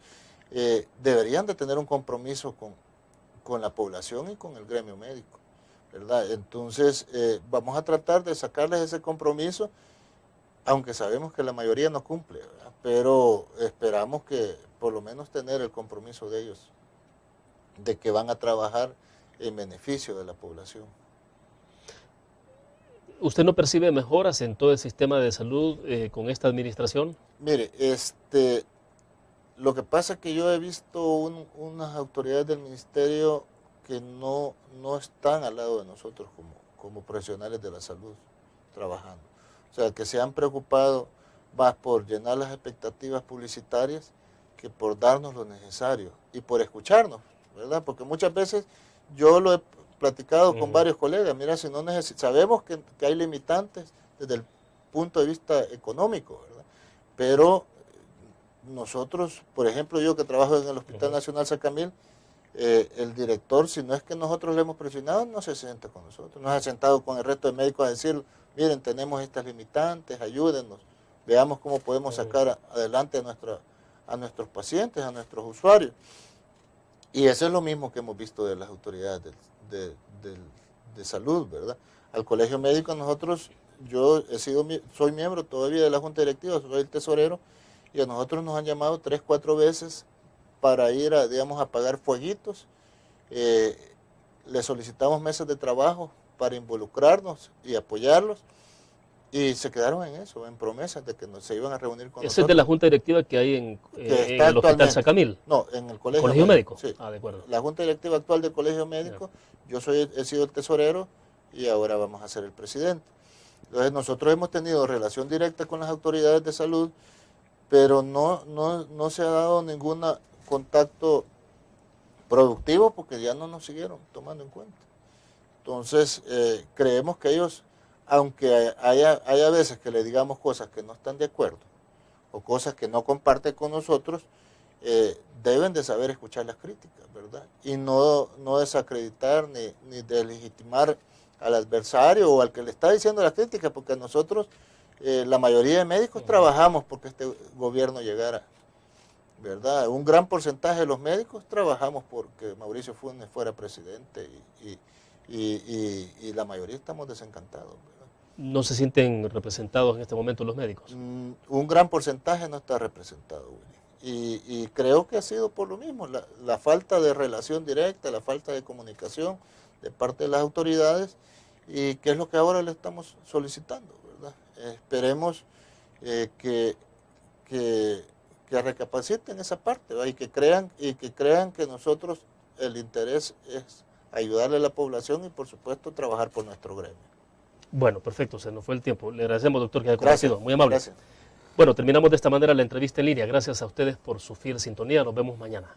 deberían de tener un compromiso con la población y con el gremio médico, ¿verdad? Entonces vamos a tratar de sacarles ese compromiso, aunque sabemos que la mayoría no cumple, ¿verdad? Pero esperamos que por lo menos tener el compromiso de ellos, de que van a trabajar en beneficio de la población. ¿Usted no percibe mejoras en todo el sistema de salud con esta administración? Mire, lo que pasa es que yo he visto unas autoridades del ministerio que no están al lado de nosotros como profesionales de la salud trabajando. O sea, que se han preocupado más por llenar las expectativas publicitarias que por darnos lo necesario y por escucharnos, ¿verdad? Porque muchas veces yo lo he platicado con varios colegas, mira, si no sabemos que hay limitantes desde el punto de vista económico, ¿verdad? Pero nosotros, por ejemplo, yo que trabajo en el Hospital Nacional Sacamil, el director, si no es que nosotros le hemos presionado, no se sienta con nosotros, no se ha sentado con el resto de médicos a decir, miren, tenemos estas limitantes, ayúdennos, veamos cómo podemos sacar adelante a nuestros pacientes, a nuestros usuarios. Y eso es lo mismo que hemos visto de las autoridades de salud, ¿verdad? Al colegio médico nosotros, soy miembro todavía de la junta directiva, soy el tesorero, y a nosotros nos han llamado 3, 4 veces para ir a pagar fueguitos. Le solicitamos meses de trabajo para involucrarnos y apoyarlos, y se quedaron en eso, en promesas de que se iban a reunir con nosotros. ¿Ese es de la junta directiva que hay en el Hospital Sacamil? No, en el colegio médico. Sí. Ah, de acuerdo. La junta directiva actual del colegio médico, yo he sido el tesorero y ahora vamos a ser el presidente. Entonces nosotros hemos tenido relación directa con las autoridades de salud, pero no se ha dado ningún contacto productivo porque ya no nos siguieron tomando en cuenta. Entonces creemos que ellos, aunque haya veces que le digamos cosas que no están de acuerdo o cosas que no comparten con nosotros, deben de saber escuchar las críticas, ¿verdad? Y no desacreditar ni deslegitimar al adversario o al que le está diciendo las críticas, porque nosotros, la mayoría de médicos trabajamos porque este gobierno llegara, ¿verdad? Un gran porcentaje de los médicos trabajamos porque Mauricio Funes fuera presidente y la mayoría estamos desencantados, ¿verdad? ¿No se sienten representados en este momento los médicos? Un gran porcentaje no está representado, Willy. Y creo que ha sido por lo mismo, la falta de relación directa, la falta de comunicación de parte de las autoridades, y que es lo que ahora le estamos solicitando, ¿verdad? Esperemos que recapaciten esa parte, ¿verdad? y que crean que nosotros el interés es ayudarle a la población y por supuesto trabajar por nuestro gremio. Bueno, perfecto, se nos fue el tiempo. Le agradecemos, doctor, que haya compartido. Muy amable. Gracias. Bueno, terminamos de esta manera la entrevista en línea. Gracias a ustedes por su fiel sintonía. Nos vemos mañana.